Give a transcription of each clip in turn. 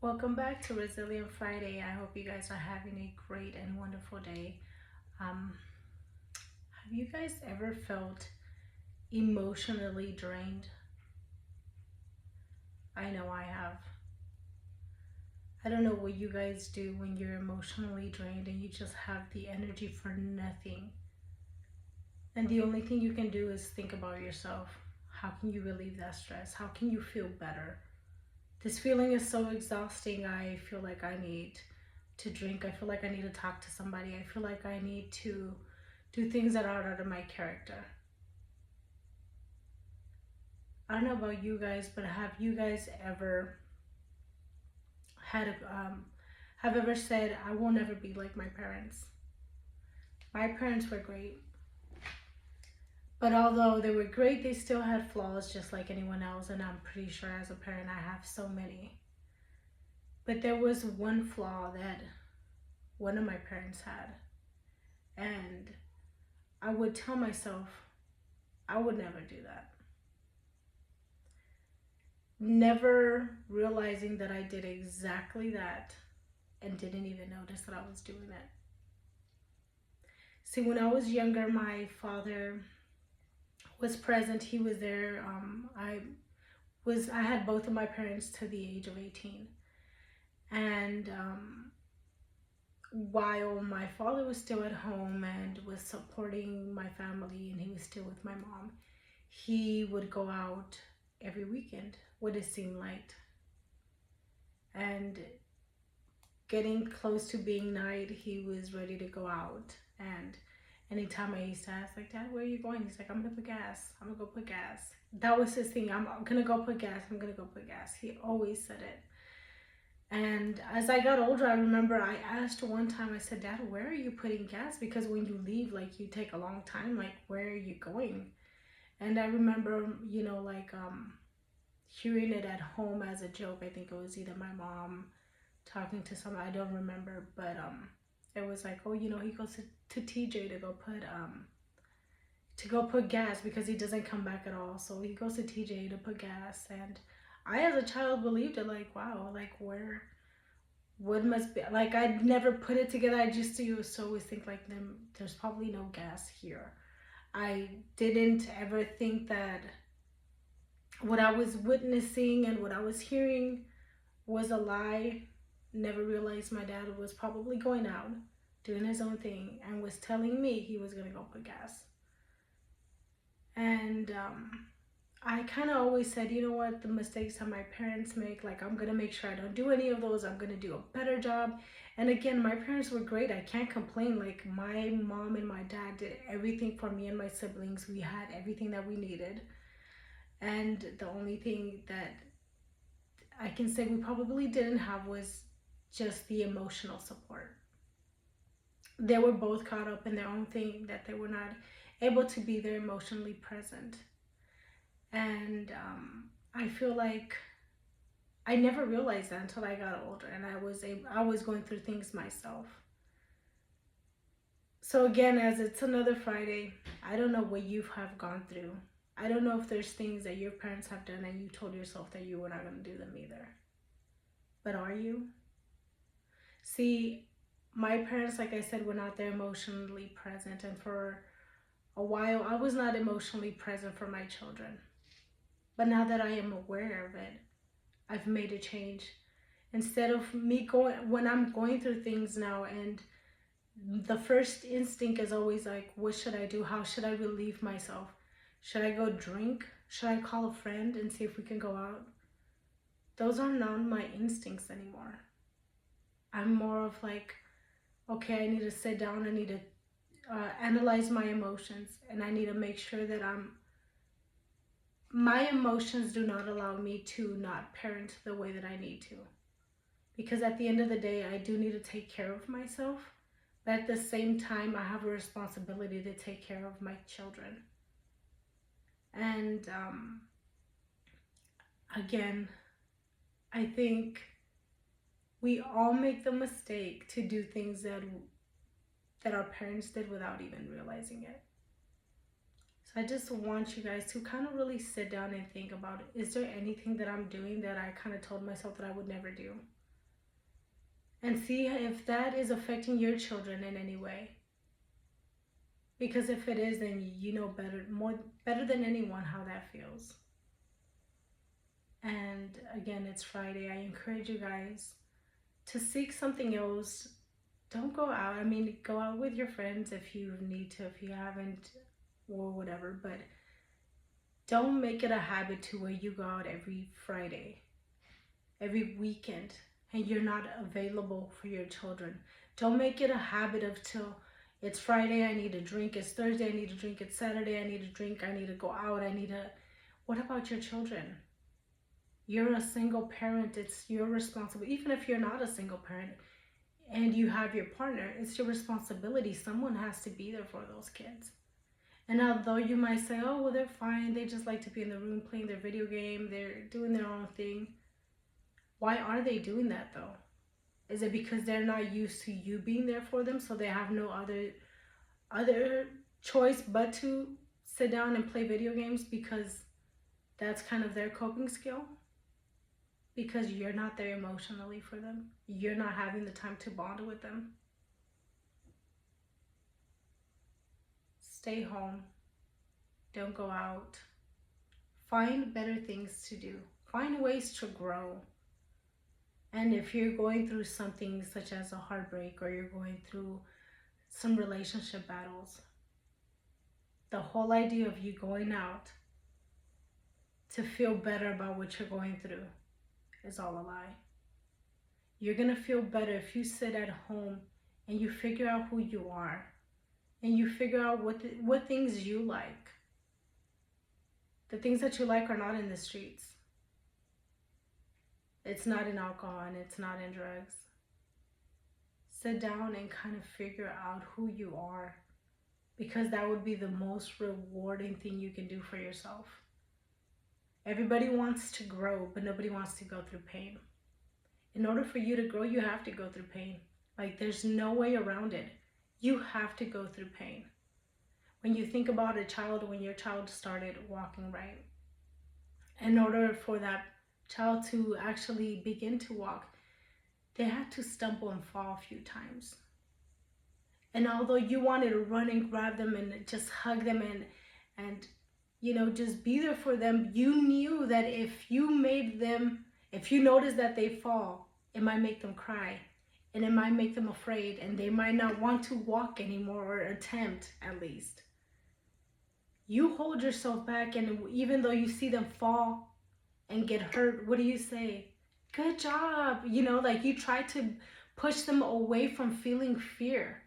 Welcome back to Resilient Friday. I hope you guys are having a great and wonderful day. Um, have you guys ever felt emotionally drained? I know I have. I don't know what you guys do when you're emotionally drained and you just have the energy for nothing. And the only thing you can do is think about yourself. How can you relieve that stress? How can you feel better? This feeling is so exhausting. I feel like I need to drink. I feel like I need to talk to somebody. I feel like I need to do things that are out of my character. I don't know about you guys, but have you guys ever had have ever said, I will never be like my parents? My parents were great, but although they were great, they still had flaws just like anyone else, and I'm pretty sure as a parent I have so many. But there was one flaw that one of my parents had, and I would tell myself I would never do that. Never realizing that I did exactly that and didn't even notice that I was doing it. See, when I was younger, my father was present. He was there. I had both of my parents to the age of 18, and while my father was still at home and was supporting my family, and he was still with my mom, he would go out every weekend. What it seemed like, and getting close to being night, he was ready to go out. And anytime I used to ask, like, Dad, where are you going? He's like, I'm gonna put gas. I'm gonna go put gas. That was his thing. I'm gonna go put gas. I'm gonna go put gas. He always said it. And as I got older, I remember I asked one time, I said, Dad, where are you putting gas? Because when you leave, like, you take a long time. Like, where are you going? And I remember, hearing it at home as a joke. I think it was either my mom talking to someone, I don't remember, but it was like, oh, he goes to TJ to go put gas because he doesn't come back at all. So he goes to TJ to put gas, and I as a child believed it. Like, wow, like, where what must be, like, I'd never put it together. I just used to always think like, there's probably no gas here. I didn't ever think that what I was witnessing and what I was hearing was a lie. Never realized my dad was probably going out, doing his own thing, and was telling me he was gonna go put gas. And I kind of always said, you know what, the mistakes that my parents make, like, I'm gonna make sure I don't do any of those. I'm gonna do a better job. And again, my parents were great. I can't complain. Like, my mom and my dad did everything for me and my siblings. We had everything that we needed. And the only thing that I can say we probably didn't have was just the emotional support. They were both caught up in their own thing that they were not able to be there emotionally present. And I feel like I never realized that until I got older and I was going through things myself. So again, as it's another Friday, I don't know what you have gone through. I don't know if there's things that your parents have done and you told yourself that you were not going to do them either. But are you? See, my parents, like I said, were not there emotionally present, and for a while I was not emotionally present for my children. But now that I am aware of it, I've made a change. Instead of me going, when I'm going through things now, and the first instinct is always like, what should I do? How should I relieve myself? Should I go drink? Should I call a friend and see if we can go out? Those are not my instincts anymore. I'm more of like, okay, I need to sit down. I need to analyze my emotions, and I need to make sure that my emotions do not allow me to not parent the way that I need to. Because at the end of the day, I do need to take care of myself, but at the same time, I have a responsibility to take care of my children. And again, I think we all make the mistake to do things that our parents did without even realizing it. So I just want you guys to kind of really sit down and think about, is there anything that I'm doing that I kind of told myself that I would never do? and see if that is affecting your children in any way. Because if it is, then you know better than anyone how that feels. And again, it's Friday. I encourage you guys to seek something else. Don't go out. I mean, go out with your friends if you need to, if you haven't, or whatever. But don't make it a habit to where you go out every Friday, every weekend, and you're not available for your children. Don't make it a habit of till it's Friday, I need to drink. It's Thursday, I need to drink. It's Saturday, I need to drink. I need to go out. I need to. What about your children? You're a single parent. It's your responsibility. Even if you're not a single parent and you have your partner, it's your responsibility. Someone has to be there for those kids. And although you might say, oh, well, they're fine. They just like to be in the room playing their video game. They're doing their own thing. Why are they doing that though? Is it because they're not used to you being there for them, so they have no other choice but to sit down and play video games because that's kind of their coping skill? Because you're not there emotionally for them. You're not having the time to bond with them. Stay home. Don't go out. Find better things to do. Find ways to grow. And if you're going through something such as a heartbreak, or you're going through some relationship battles, the whole idea of you going out to feel better about what you're going through is all a lie. You're going to feel better if you sit at home and you figure out who you are, and you figure out what things you like. The things that you like are not in the streets. It's not in alcohol, and it's not in drugs. Sit down and kind of figure out who you are, because that would be the most rewarding thing you can do for yourself. Everybody wants to grow, but nobody wants to go through pain. In order for you to grow, you have to go through pain. Like, there's no way around it. You have to go through pain. When you think about a child, when your child started walking right, in order for that child to actually begin to walk, they had to stumble and fall a few times. And although you wanted to run and grab them and just hug them and you know, just be there for them, you knew that if you notice that they fall, it might make them cry, and it might make them afraid, and they might not want to walk anymore, or attempt at least. You hold yourself back, and even though you see them fall and get hurt, what do you say? Good job. You know, like, you try to push them away from feeling fear.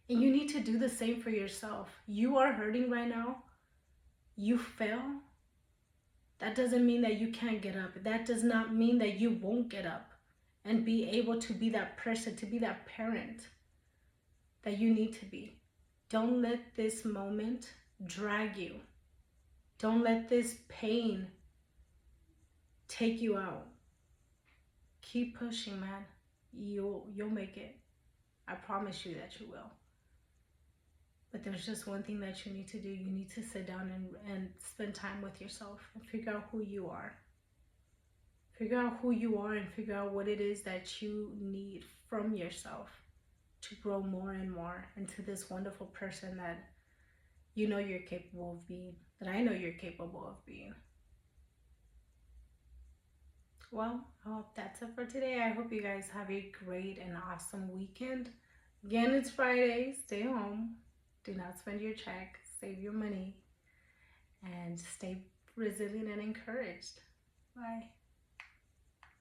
And you need to do the same for yourself. You are hurting right now. You fell. That doesn't mean that you can't get up. That does not mean that you won't get up and be able to be that person, to be that parent that you need to be. Don't let this moment drag you. Don't let this pain take you out. Keep pushing, man. You'll make it. I promise you that you will. But there's just one thing that you need to do. You need to sit down and spend time with yourself and figure out who you are. Figure out who you are and figure out what it is that you need from yourself to grow more and more into this wonderful person that you know you're capable of being, that I know you're capable of being. Well, I hope that's it for today. I hope you guys have a great and awesome weekend. Again, it's Friday. Stay home. Do not spend your check. Save your money. And stay resilient and encouraged. Bye.